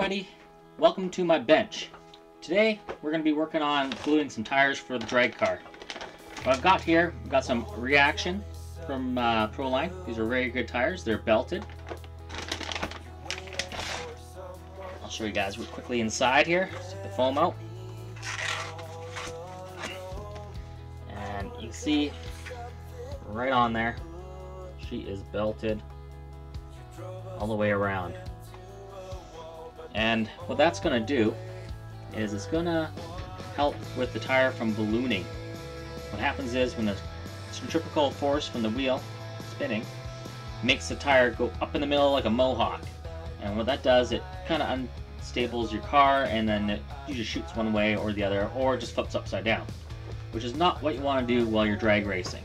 everybody, welcome to my bench. Today we're going to be working on gluing some tires for the drag car. What I've got here, I've got some Reaction from Proline. These are very good tires, they're belted. I'll show you guys real quickly inside here, take the foam out. And you can see right on there, she is belted all the way around. And what that's going to do is it's going to help with the tire from ballooning. What happens is when the centrifugal force from the wheel spinning makes the tire go up in the middle like a mohawk. And what that does, it kind of unstables your car, and then it usually shoots one way or the other, or just flips upside down, which is not what you want to do while you're drag racing.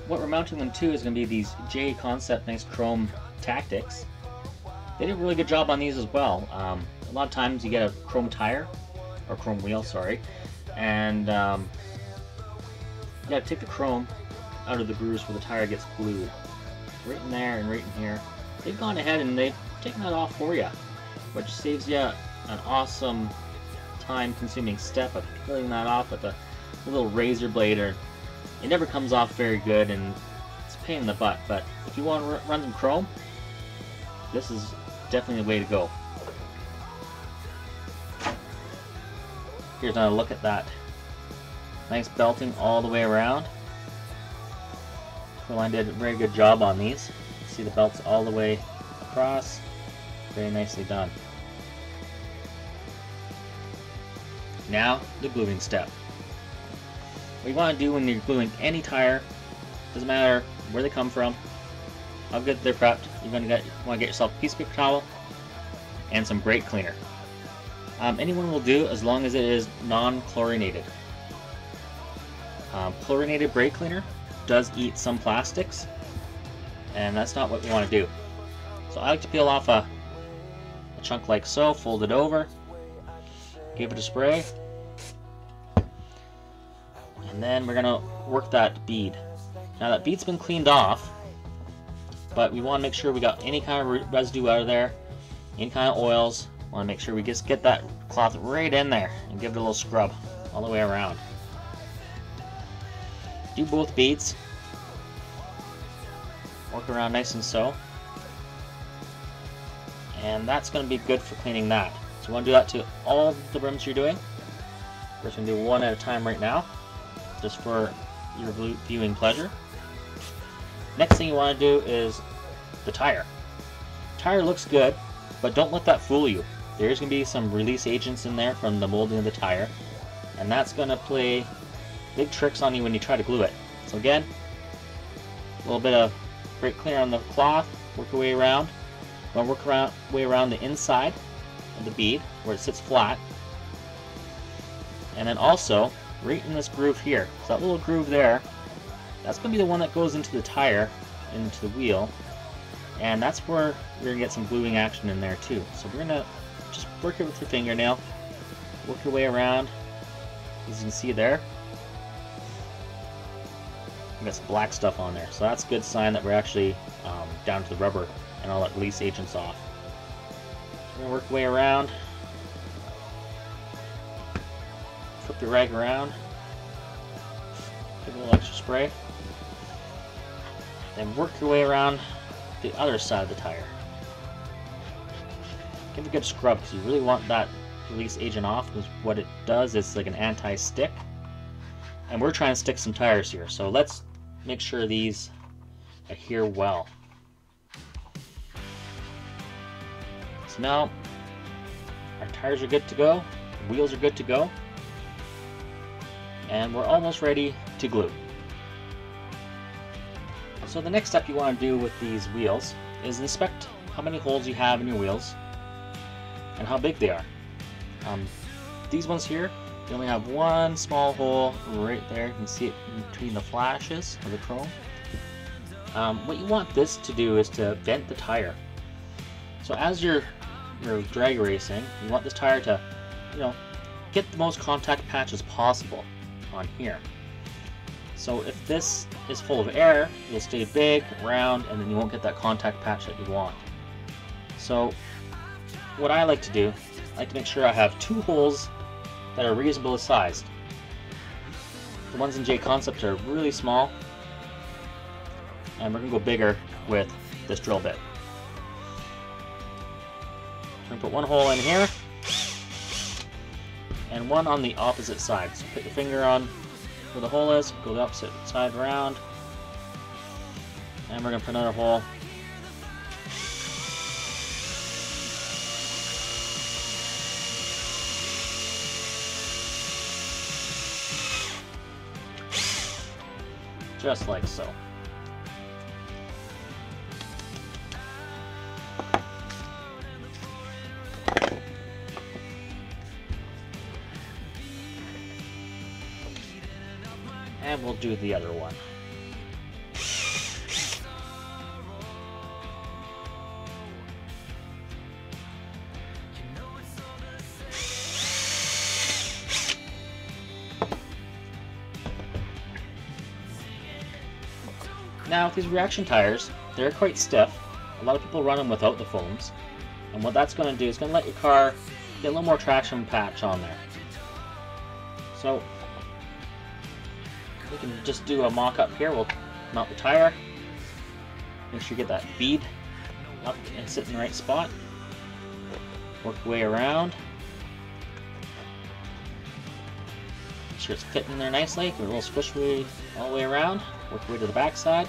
What we're mounting them to is going to be these JConcepts nice chrome tactics. They did a really good job on these as well. A lot of times you get a chrome tire, or chrome wheel, sorry, and you gotta take the chrome out of the grooves where the tire gets glued. Right in there and right in here. They've gone ahead and they've taken that off for you, which saves you an awesome time-consuming step of peeling that off with a little razor blade. Or it never comes off very good, and it's a pain in the butt. But if you want to run some chrome, this is definitely the way to go. Here's another look at that. Nice belting all the way around. Proline did a very good job on these. See the belts all the way across. Very nicely done. Now, the gluing step. What you want to do when you're gluing any tire, doesn't matter where they come from, how good they're prepped, you're going to want to get yourself a piece of paper towel and some brake cleaner. Anyone will do as long as it is non-chlorinated. Chlorinated brake cleaner does eat some plastics, and that's not what we want to do. So I like to peel off a chunk like so, fold it over, give it a spray, and then we're going to work that bead. Now that bead's been cleaned off, but we want to make sure we got any kind of residue out of there, any kind of oils. Want to make sure we just get that cloth right in there and give it a little scrub all the way around. Do both beads. Work around nice and so. And that's going to be good for cleaning that. So you want to do that to all the rims you're doing. We're just going to do one at a time right now, just for your viewing pleasure. Next thing you want to do is the tire. Tire looks good, but don't let that fool you. There's going to be some release agents in there from the molding of the tire, and that's going to play big tricks on you when you try to glue it. So again, a little bit of brake cleaner on the cloth, work your way around. You want to work way around the inside of the bead where it sits flat, and then also right in this groove here. So that little groove there, that's going to be the one that goes into the tire, into the wheel, and that's where we're going to get some gluing action in there too. So we're going to just work it with your fingernail, work your way around. As you can see there, we got some black stuff on there, so that's a good sign that we're actually down to the rubber and all that release agents off. So we're going to work your way around, flip your rag around, give it a little extra spray, then work your way around the other side of the tire. Give it a good scrub because you really want that release agent off, because what it does is like an anti-stick, and we're trying to stick some tires here, so let's make sure these adhere well. So now our tires are good to go, wheels are good to go, and we're almost ready to glue. So the next step you want to do with these wheels is inspect how many holes you have in your wheels and how big they are. These ones here, they only have one small hole right there. You can see it in between the flashes of the chrome. What you want this to do is to vent the tire. So as you're drag racing, you want this tire to, get the most contact patches possible on here. So if this is full of air, it'll stay big, round, and then you won't get that contact patch that you want. So what I like to do I like to make sure I have 2 holes that are reasonably sized. The ones in JConcepts are really small, and we're going to go bigger with this drill bit. I'm going to put 1 hole in here, and 1 on the opposite side. So put your finger on where the hole is, go the opposite side around, and we're going to put another hole. Just like so. And we'll do the other one. Now, with these reaction tires, they're quite stiff. A lot of people run them without the foams. And what that's going to do is going to let your car get a little more traction patch on there. So, we can just do a mock-up here. We'll mount the tire. Make sure you get that bead up and sit in the right spot. Work your way around. Make sure it's fitting there nicely. Give it a little squish all the way around. Work your way to the back side.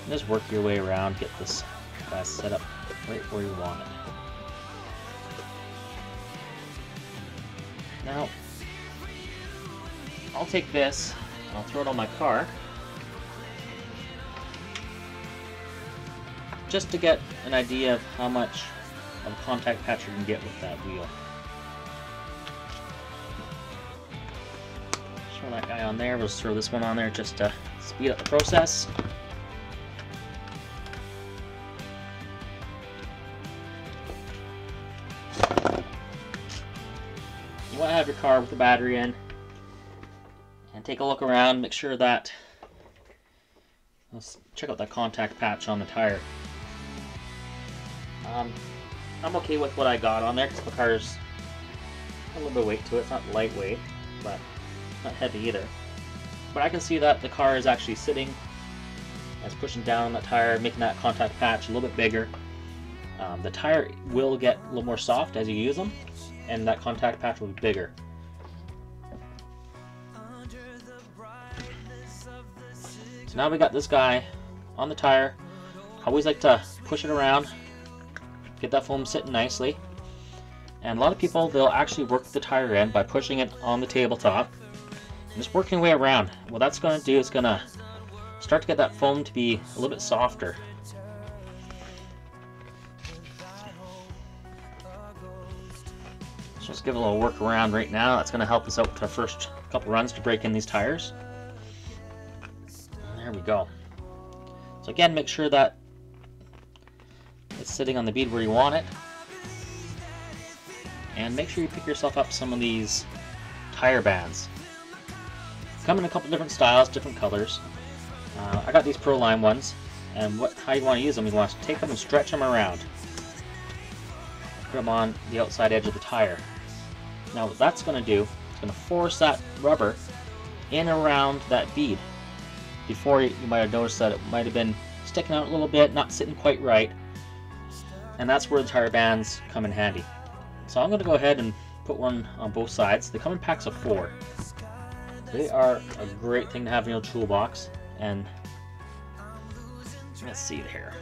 And just work your way around. Get this guy set up right where you want it. Now, I'll take this and I'll throw it on my car just to get an idea of how much of a contact patch you can get with that wheel. Throw that guy on there. We'll just throw this one on there just to speed up the process. You want to have your car with the battery in and take a look around, make sure that, let's check out that contact patch on the tire. I'm okay with what I got on there because the car's a little bit of weight to it. It's not lightweight, but not heavy either. But I can see that the car is actually sitting, it's pushing down on that tire, making that contact patch a little bit bigger. The tire will get a little more soft as you use them, and that contact patch will be bigger. So now we got this guy on the tire. I always like to push it around, get that foam sitting nicely. And a lot of people, they'll actually work the tire in by pushing it on the tabletop and just working your way around. What that's going to do is going to start to get that foam to be a little bit softer. So let's give it a little work around right now. That's going to help us out with our first couple runs to break in these tires. There we go. So again, make sure that it's sitting on the bead where you want it. And make sure you pick yourself up some of these tire bands. Come in a couple different styles, different colors. I got these Pro Line ones, and how you want to use them, you want to take them and stretch them around. Put them on the outside edge of the tire. Now what that's going to do, it's going to force that rubber in around that bead. Before you might have noticed that it might have been sticking out a little bit, not sitting quite right, and that's where the tire bands come in handy. So I'm going to go ahead and put one on both sides. They come in packs of 4. They are a great thing to have in your toolbox. And let's see here.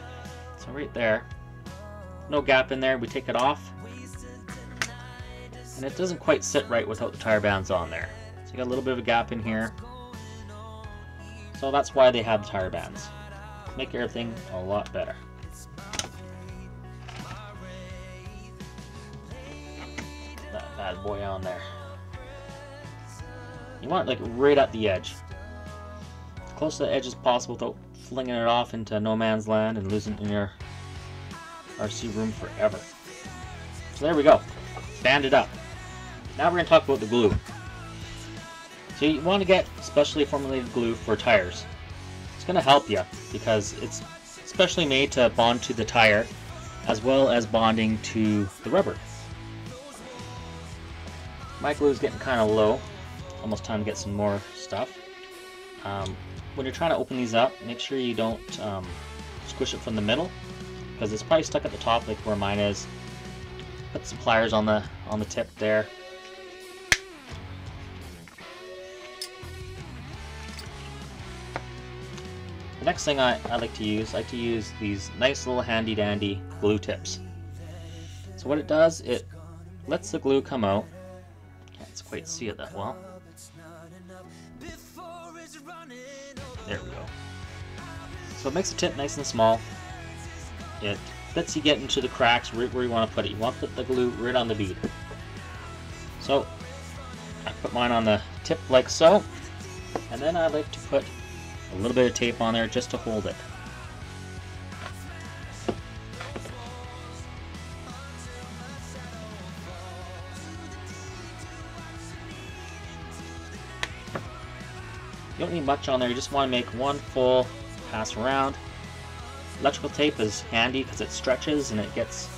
So right there, no gap in there. We take it off, and it doesn't quite sit right without the tire bands on there. So you got a little bit of a gap in here. So that's why they have the tire bands. Make everything a lot better. That bad boy on there. You want it like right at the edge. As close to the edge as possible without flinging it off into no man's land and losing it in your RC room forever. So there we go. Banded up. Now we're going to talk about the glue. So you want to get specially formulated glue for tires. It's going to help you because it's specially made to bond to the tire as well as bonding to the rubber. my glue is getting kind of low. Almost time to get some more stuff. When you're trying to open these up, make sure you don't squish it from the middle, because it's probably stuck at the top like where mine is. Put some pliers on the tip there. The next thing I like to use these nice little handy dandy glue tips. So what it does, it lets the glue come out. Can't quite see it that well. There we go. So it makes the tip nice and small. It lets you get into the cracks right where you want to put it. You want to put the glue right on the bead. So I put mine on the tip like so, and then I like to put a little bit of tape on there just to hold it. You don't need much on there, you just want to make one full pass around. Electrical tape is handy because it stretches and it gets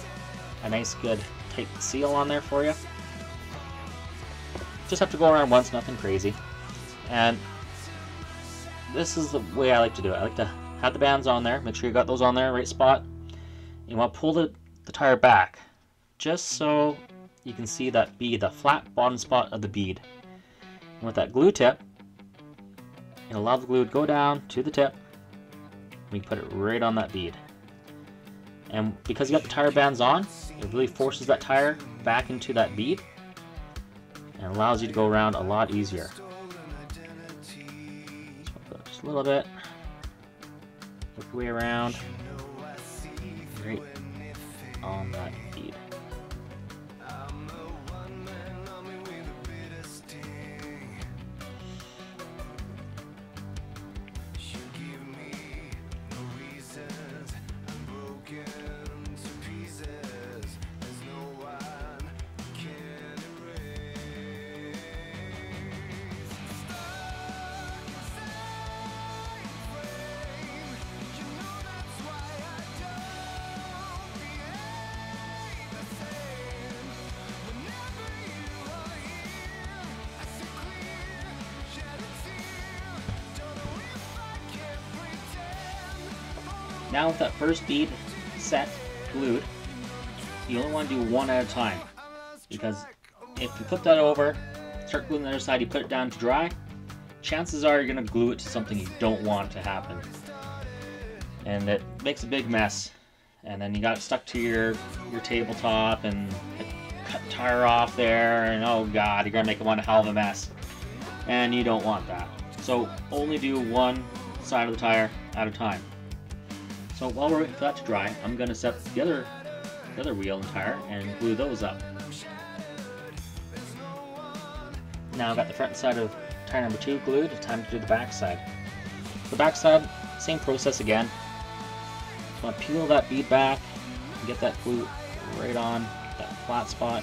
a nice good tight seal on there for you. Just have to go around once, nothing crazy. And this is the way I like to do it. I like to have the bands on there, make sure you got those on there, right spot. You want to pull the tire back just so you can see that bead, the flat bottom spot of the bead. And with that glue tip, and allow the glue to go down to the tip. We put it right on that bead. And because you got the tire bands on, it really forces that tire back into that bead and allows you to go around a lot easier. So just a little bit. Work your way around. Right on that bead. Now with that first bead set, glued, you only want to do one at a time, because if you flip that over, start gluing the other side, you put it down to dry, chances are you're going to glue it to something you don't want to happen. And it makes a big mess, and then you got it stuck to your tabletop and cut the tire off there, and oh god, you're going to make one hell of a mess. And you don't want that. So only do one side of the tire at a time. So while we're waiting for that to dry, I'm going to set the other wheel and tire and glue those up. Now I've got the front side of tire number 2 glued, it's time to do the back side. The back side, same process again. Just want to peel that bead back and get that glue right on that flat spot.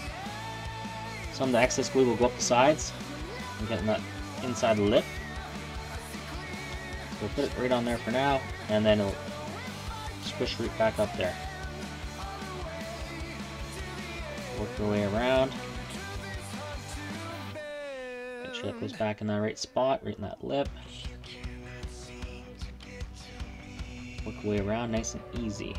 Some of the excess glue will go up the sides and get in that inside the lip. So we'll put it right on there for now, and then it'll squish right back up there. Work your way around. Make sure that goes back in that right spot, right in that lip. Work your way around nice and easy.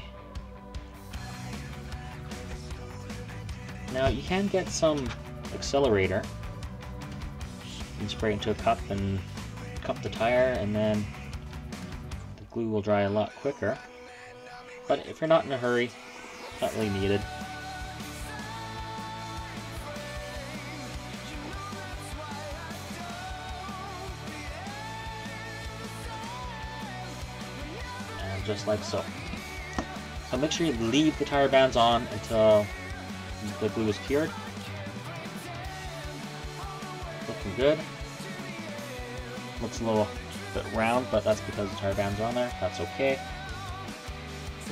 Now you can get some accelerator. You can spray it into a cup and cup the tire, and then the glue will dry a lot quicker. But if you're not in a hurry, it's not really needed. And just like so. So make sure you leave the tire bands on until the glue is cured. Looking good. Looks a little bit round, but that's because the tire bands are on there. That's okay.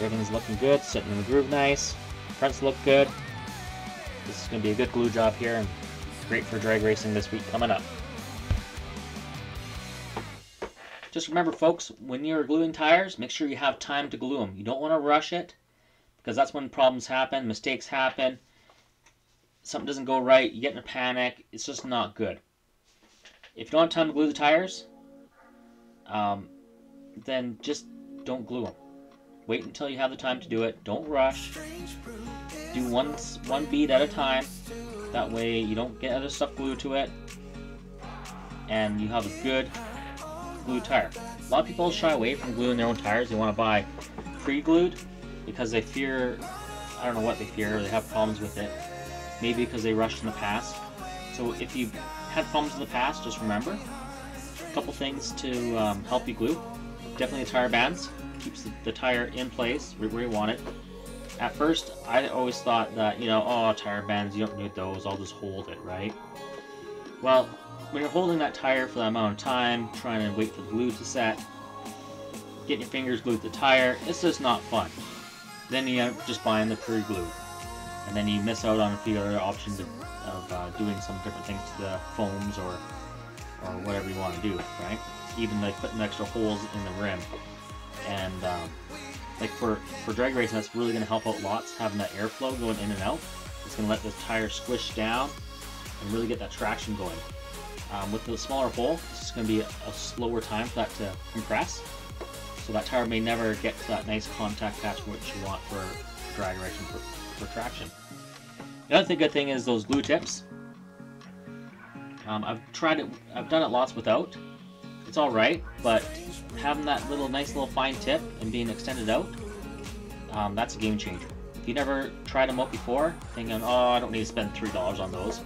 Everything's looking good, sitting in the groove nice. Fronts look good. This is going to be a good glue job here and great for drag racing this week coming up. Just remember folks, when you're gluing tires, make sure you have time to glue them. You don't want to rush it, because that's when problems happen, mistakes happen. something doesn't go right, you get in a panic, it's just not good. If you don't have time to glue the tires, then just don't glue them. Wait until you have the time to do it. Don't rush. Do one bead at a time. That way you don't get other stuff glued to it, and you have a good glued tire. A lot of people shy away from gluing their own tires. They want to buy pre-glued because they fear, I don't know what they fear, or they have problems with it. Maybe because they rushed in the past. So if you've had problems in the past, just remember a couple things to help you glue. Definitely the tire bands. Keeps the tire in place where you want it. At first, I always thought that, oh, tire bands, you don't need those, I'll just hold it, right? Well, when you're holding that tire for that amount of time, trying to wait for the glue to set, getting your fingers glued to the tire, it's just not fun. Then you end up just buying the pre-glue. And then you miss out on a few other options of doing some different things to the foams or whatever you want to do, right? Even like putting extra holes in the rim. And like for drag racing, that's really going to help out lots, having that airflow going in and out. It's going to let the tire squish down and really get that traction going. With the smaller hole, it's just going to be a slower time for that to compress. So that tire may never get to that nice contact patch which you want for drag racing for traction. The other good thing is those glue tips. I've tried it. I've done it lots without. It's all right, but having that nice little fine tip and being extended out, that's a game changer. If you never tried them out before, thinking, oh, I don't need to spend $3 on those.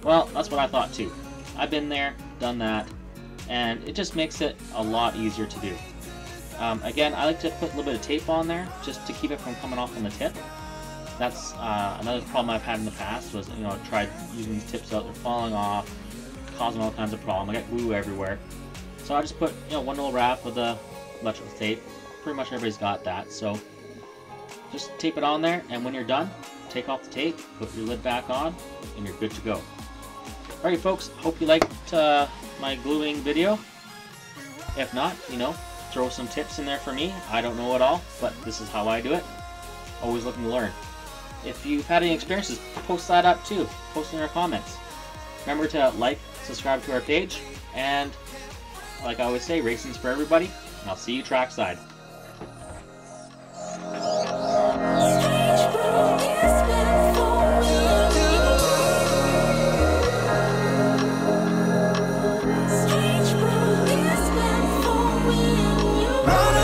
Well, that's what I thought too. I've been there, done that, and it just makes it a lot easier to do. Again, I like to put a little bit of tape on there just to keep it from coming off on the tip. That's another problem I've had in the past was, I tried using these tips out, they're falling off, causing all kinds of problems. I got glue everywhere. So I just put, one little wrap with the electrical tape. Pretty much everybody's got that. So just tape it on there, and when you're done, take off the tape, put your lid back on, and you're good to go. Alright folks, hope you liked my gluing video. If not, throw some tips in there for me. I don't know it all, but this is how I do it. Always looking to learn. If you've had any experiences, post that up too. Post in your comments. Remember to like, subscribe to our page, and like I always say, racing's for everybody, and I'll see you trackside. Run